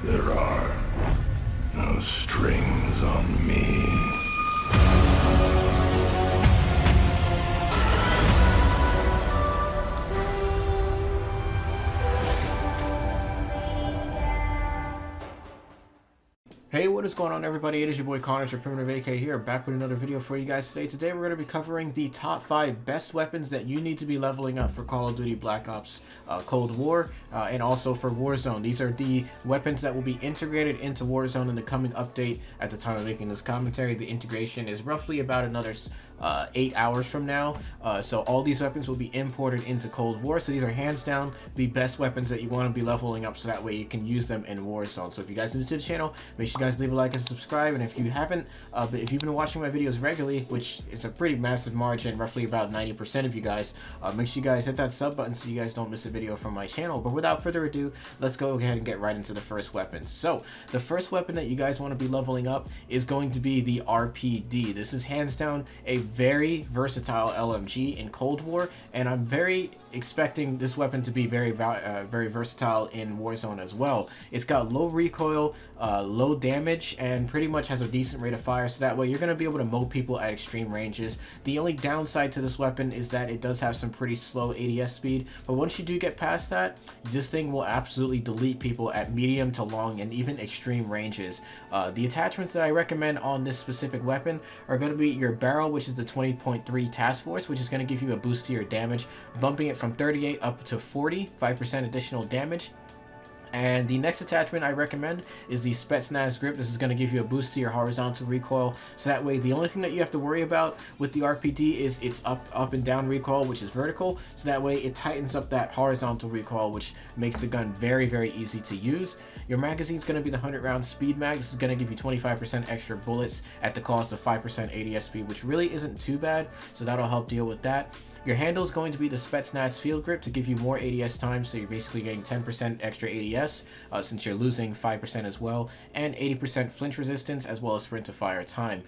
There are no strings on me. Hey, what is going on, everybody? It is your boy Connor, your Primitive AK here, back with another video for you guys today. Today we're going to be covering the top 5 best weapons that you need to be leveling up for Call of Duty Black Ops Cold War, and also for Warzone. These are the weapons that will be integrated into Warzone in the coming update. At the time of making this commentary, the integration is roughly about another 8 hours from now. So all these weapons will be imported into Cold War. So these are hands down the best weapons that you want to be leveling up, so that way you can use them in Warzone. So if you guys are new to the channel, make sure you guys leave a like and subscribe. And if you haven't, but if you've been watching my videos regularly, which is a pretty massive margin, roughly about 90% of you guys, make sure you guys hit that sub button so you guys don't miss a video from my channel. But without further ado, let's go ahead and get right into the first weapon. So the first weapon that you guys want to be leveling up is going to be the RPD. This is hands down a very versatile LMG in Cold War, and I'm very expecting this weapon to be very versatile in Warzone as well. It's got low recoil, low damage, and pretty much has a decent rate of fire, so that way you're going to be able to mow people at extreme ranges. The only downside to this weapon is that it does have some pretty slow ADS speed, but once you do get past that, this thing will absolutely delete people at medium to long and even extreme ranges. The attachments that I recommend on this specific weapon are going to be your barrel, which is the 20.3 task force, which is going to give you a boost to your damage, bumping it from 38 up to 45% additional damage. And the next attachment I recommend is the Spetsnaz grip. This is going to give you a boost to your horizontal recoil, so that way the only thing that you have to worry about with the RPD is its up and down recoil, which is vertical, so that way it tightens up that horizontal recoil, which makes the gun very easy to use. Your magazine is going to be the 100 round speed mag. This is going to give you 25% extra bullets at the cost of 5% ADS speed, which really isn't too bad, so that'll help deal with that. Your handle is going to be the Spetsnaz field grip to give you more ADS time, so you're basically getting 10% extra ADS since you're losing 5% as well, and 80% flinch resistance as well as sprint to fire time.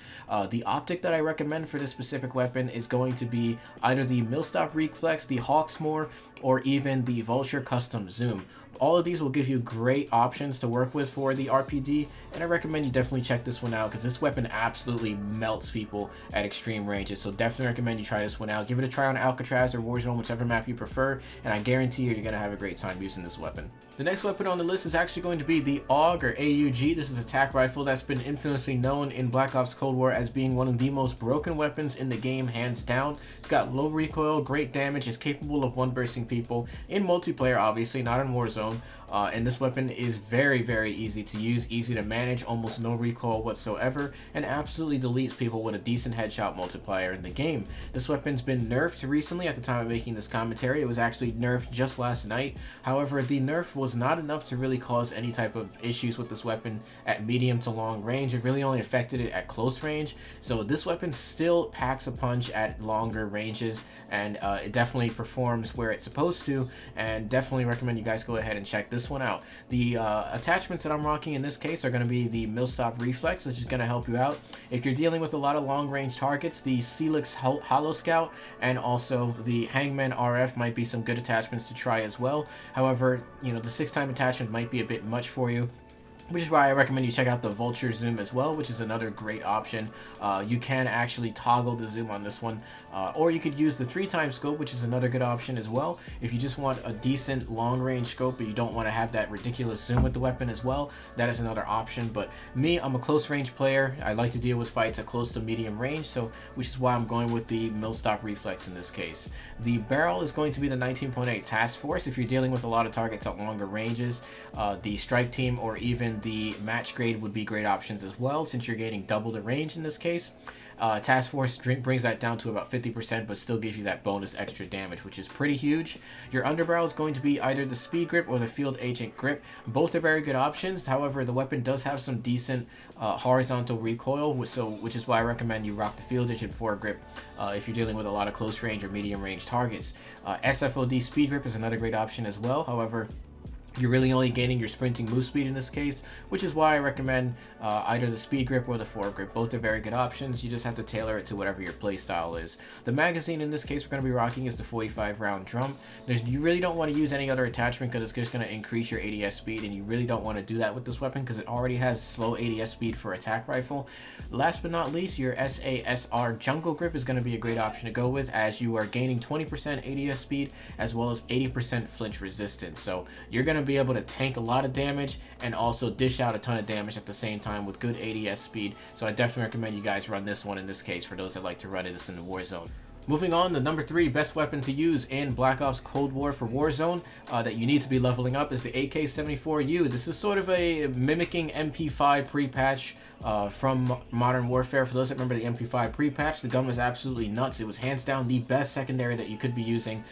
The optic that I recommend for this specific weapon is going to be either the Millstop Reflex, the Hawksmoor, or even the Vulture Custom Zoom. All of these will give you great options to work with for the RPD, and I recommend you definitely check this one out because this weapon absolutely melts people at extreme ranges. So definitely recommend you try this one out. Give it a try on Alcatraz or Warzone, whichever map you prefer, and I guarantee you're going to have a great time using this weapon. The next weapon on the list is actually going to be the Auger AUG. This is a tac rifle that's been infamously known in Black Ops Cold War as being one of the most broken weapons in the game, hands down. It's got low recoil, great damage, is capable of one bursting people in multiplayer, obviously, not in Warzone. And this weapon is very easy to use, easy to manage, almost no recoil whatsoever, and absolutely deletes people with a decent headshot multiplier in the game. This weapon's been nerfed recently. At the time of making this commentary, it was actually nerfed just last night. However, the nerf was not enough to really cause any type of issues with this weapon at medium to long range. It really only affected it at close range, so this weapon still packs a punch at longer ranges, and it definitely performs where it's supposed to, and definitely recommend you guys go ahead and check this one out. The attachments that I'm rocking in this case are going to be the Millstop Reflex, which is going to help you out if you're dealing with a lot of long range targets. The Celix Hollow Scout and also the Hangman RF might be some good attachments to try as well. However, you know, the 6-time attachment might be a bit much for you, which is why I recommend you check out the Vulture Zoom as well, which is another great option. You can actually toggle the zoom on this one, or you could use the 3-time scope, which is another good option as well. If you just want a decent long-range scope, but you don't want to have that ridiculous zoom with the weapon as well, that is another option. But me, I'm a close-range player. I like to deal with fights at close to medium range, so which is why I'm going with the Millstop Reflex in this case. The barrel is going to be the 19.8 Task Force if you're dealing with a lot of targets at longer ranges. The Strike Team or even the Match Grade would be great options as well, since you're gaining double the range in this case. Task Force brings that down to about 50%, but still gives you that bonus extra damage, which is pretty huge. Your underbarrel is going to be either the Speed Grip or the Field Agent Grip. Both are very good options. However, the weapon does have some decent horizontal recoil, which is why I recommend you rock the Field Agent foregrip if you're dealing with a lot of close range or medium range targets. SFOD Speed Grip is another great option as well. However, you're really only gaining your sprinting move speed in this case, which is why I recommend either the speed grip or the foregrip. Both are very good options. You just have to tailor it to whatever your playstyle is. The magazine in this case we're going to be rocking is the 45 round drum. You really don't want to use any other attachment because it's just going to increase your ADS speed, and you really don't want to do that with this weapon because it already has slow ADS speed for attack rifle. Last but not least, your SASR jungle grip is going to be a great option to go with, as you are gaining 20% ADS speed as well as 80% flinch resistance. So you're going to be able to tank a lot of damage and also dish out a ton of damage at the same time with good ADS speed. So I definitely recommend you guys run this one in this case for those that like to run this in the Warzone. Moving on, the number 3 best weapon to use in Black Ops Cold War for Warzone that you need to be leveling up is the AK-74U. This is sort of a mimicking MP5 pre-patch from Modern Warfare. For those that remember the MP5 pre-patch, the gun was absolutely nuts. It was hands down the best secondary that you could be using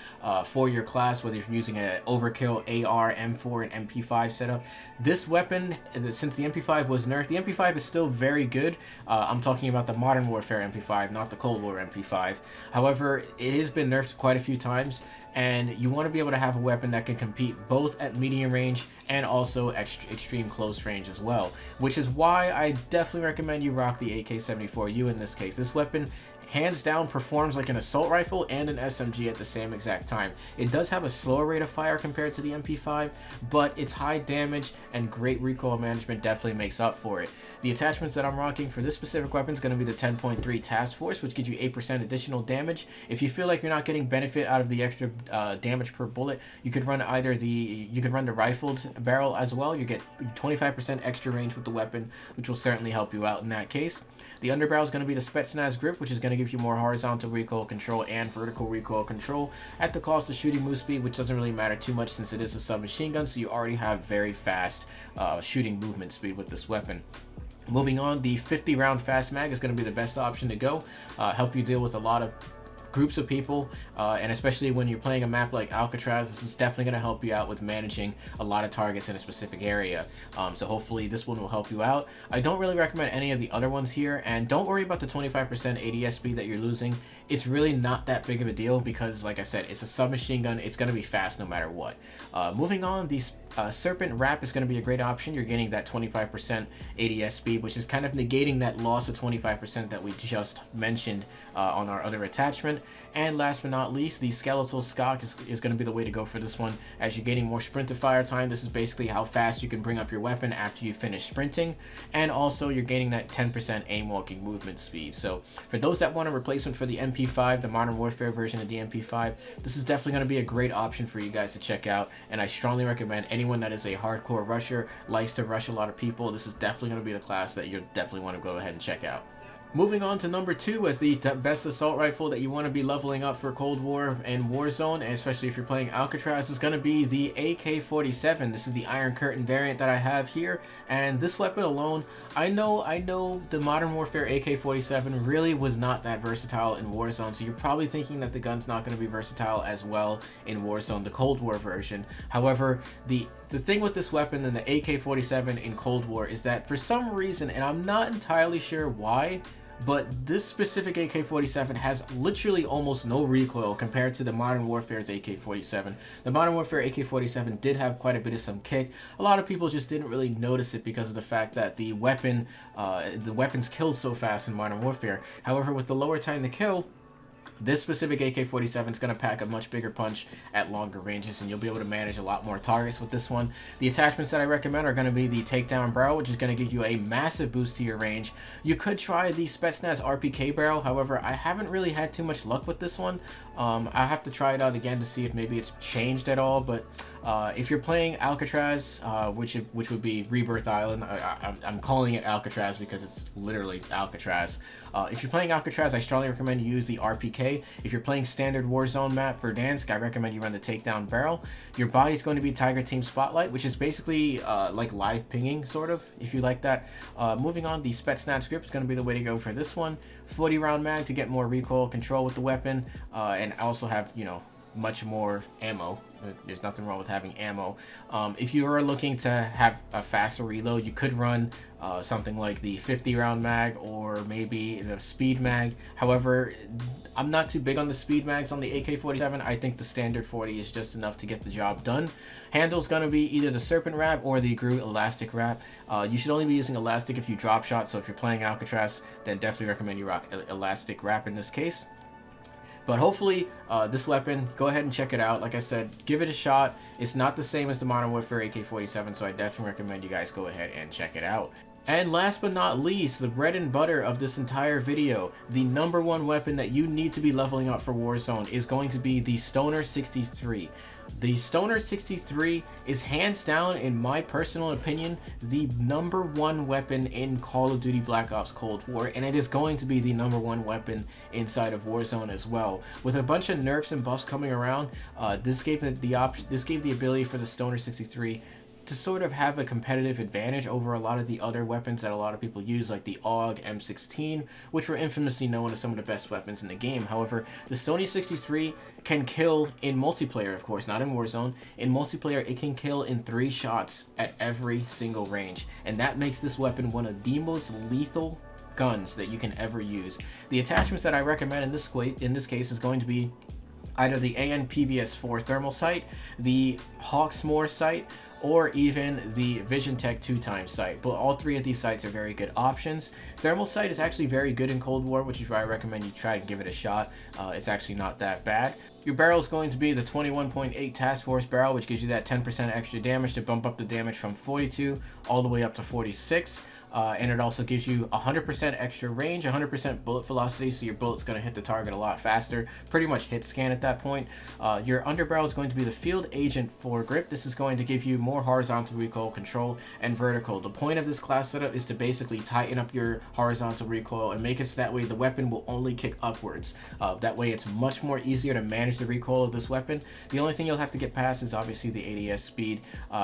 for your class, whether you're using an overkill AR, M4, and MP5 setup. This weapon, since the MP5 was nerfed, the MP5 is still very good. I'm talking about the Modern Warfare MP5, not the Cold War MP5. However, it has been nerfed quite a few times, and you want to be able to have a weapon that can compete both at medium range and also extreme close range as well, which is why I definitely recommend you rock the AK-74U in this case. This weapon hands down performs like an assault rifle and an SMG at the same exact time. It does have a slower rate of fire compared to the MP5, but its high damage and great recoil management definitely makes up for it. The attachments that I'm rocking for this specific weapon is going to be the 10.3 Task Force, which gives you 8% additional damage. If you feel like you're not getting benefit out of the extra damage per bullet, you could run the rifled barrel as well. You get 25% extra range with the weapon, which will certainly help you out in that case. The underbarrel is going to be the Spetsnaz grip, which is going to give you more horizontal recoil control and vertical recoil control at the cost of shooting move speed, which doesn't really matter too much since it is a submachine gun, so you already have very fast shooting movement speed with this weapon. Moving on, the 50 round fast mag is going to be the best option to go, help you deal with a lot of groups of people, and especially when you're playing a map like Alcatraz, this is definitely going to help you out with managing a lot of targets in a specific area. So hopefully this one will help you out. I don't really recommend any of the other ones here, and don't worry about the 25% ADS speed that you're losing. It's really not that big of a deal because, like I said, it's a submachine gun. It's going to be fast no matter what. Moving on, the Serpent Wrap is going to be a great option. You're getting that 25% ADS speed, which is kind of negating that loss of 25% that we just mentioned on our other attachment. And last but not least, the Skeletal Skok is going to be the way to go for this one, as you're getting more sprint to fire time. This is basically how fast you can bring up your weapon after you finish sprinting, and also you're gaining that 10% aim walking movement speed. So for those that want a replacement for the MP5, the Modern Warfare version of the MP5, this is definitely going to be a great option for you guys to check out, and I strongly recommend anyone that is a hardcore rusher, likes to rush a lot of people, this is definitely going to be the class that you definitely want to go ahead and check out. Moving on to number 2 as the best assault rifle that you want to be leveling up for Cold War and Warzone, and especially if you're playing Alcatraz, is going to be the AK-47. This is the Iron Curtain variant that I have here, and this weapon alone, I know the Modern Warfare AK-47 really was not that versatile in Warzone, so you're probably thinking that the gun's not going to be versatile as well in Warzone, the Cold War version. However, the thing with this weapon and the AK-47 in Cold War is that for some reason, and I'm not entirely sure why, but this specific AK-47 has literally almost no recoil compared to the Modern Warfare's AK-47. The Modern Warfare AK-47 did have quite a bit of some kick. A lot of people just didn't really notice it because of the fact that the weapons killed so fast in Modern Warfare. However, with the lower time to kill, this specific AK-47 is going to pack a much bigger punch at longer ranges, and you'll be able to manage a lot more targets with this one. The attachments that I recommend are going to be the takedown barrel, which is going to give you a massive boost to your range. You could try the Spetsnaz RPK barrel, however, I haven't really had too much luck with this one. I'll have to try it out again to see if maybe it's changed at all, but if you're playing Alcatraz, which would be Rebirth Island, I'm calling it Alcatraz because it's literally Alcatraz. If you're playing Alcatraz, I strongly recommend you use the RPK. If you're playing standard Warzone map for Dansk, I recommend you run the takedown barrel. Your body's going to be Tiger Team Spotlight, which is basically like live pinging, sort of, if you like that. Moving on, the Spetsnaz grip is going to be the way to go for this one. 40 round mag to get more recoil control with the weapon, and also have, much more ammo. There's nothing wrong with having ammo. If you are looking to have a faster reload, you could run something like the 50 round mag or maybe the speed mag. However, I'm not too big on the speed mags on the AK-47. I think the standard 40 is just enough to get the job done. Handle's going to be either the serpent wrap or the GRU elastic wrap. You should only be using elastic if you drop shot, so if you're playing Alcatraz, then definitely recommend you rock elastic wrap in this case. But hopefully, this weapon, go ahead and check it out. Like I said, give it a shot. It's not the same as the Modern Warfare AK-47, so I definitely recommend you guys go ahead and check it out. And last but not least, the bread and butter of this entire video, the #1 weapon that you need to be leveling up for Warzone is going to be the Stoner 63. The Stoner 63 is hands down, in my personal opinion, the #1 weapon in Call of Duty Black Ops Cold War, and it is going to be the #1 weapon inside of Warzone as well. With a bunch of nerfs and buffs coming around, this gave the ability for the Stoner 63 to sort of have a competitive advantage over a lot of the other weapons that a lot of people use, like the Auger M16, which were infamously known as some of the best weapons in the game. However, the Stoner 63 can kill in multiplayer, of course, not in Warzone. In multiplayer, it can kill in 3 shots at every single range, and that makes this weapon one of the most lethal guns that you can ever use. The attachments that I recommend in this case is going to be either the AN-PVS-4 thermal sight, the Hawksmoor sight, or even the Vision Tech 2x sight. But all 3 of these sights are very good options. Thermal sight is actually very good in Cold War, which is why I recommend you try and give it a shot. It's actually not that bad. Your barrel is going to be the 21.8 Task Force barrel, which gives you that 10% extra damage to bump up the damage from 42 all the way up to 46. And it also gives you 100% extra range, 100% bullet velocity, so your bullet's going to hit the target a lot faster. Pretty much hit scan at that point. Your underbarrel is going to be the Field Agent foregrip. This is going to give you more horizontal recoil control and vertical. The point of this class setup is to basically tighten up your horizontal recoil and make it so that way the weapon will only kick upwards. That way it's much more easier to manage the recoil of this weapon. The only thing you'll have to get past is obviously the ADS speed.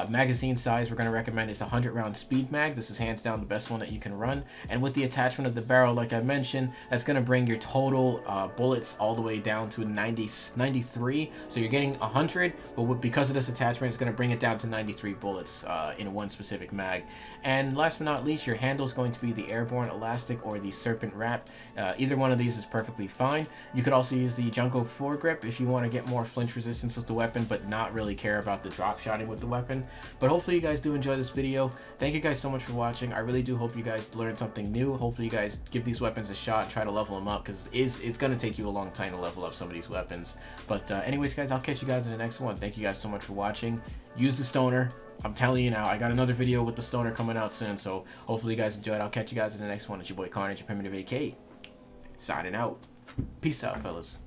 Magazine size we're going to recommend is the 100 round speed mag. This is hands down the best one that you can run, and with the attachment of the barrel, like I mentioned, that's going to bring your total bullets all the way down to 93. So you're getting 100, but because of this attachment, it's going to bring it down to 93 bullets in one specific mag. And last but not least, your handle is going to be the airborne elastic or the serpent wrap. Either one of these is perfectly fine. You could also use the Junko foregrip if you want to get more flinch resistance with the weapon, but not really care about the drop shotting with the weapon. But hopefully you guys do enjoy this video. Thank you guys so much for watching. I really do hope you guys learned something new. Hopefully you guys give these weapons a shot and try to level them up, because it's going to take you a long time to level up some of these weapons. But anyways guys, I'll catch you guys in the next one. Thank you guys so much for watching. Use the Stoner. I'm telling you now, I got another video with the Stoner coming out soon, so hopefully you guys enjoyed. I'll catch you guys in the next one. It's your boy Carnage, your Primitive AK, signing out. Peace out, fellas.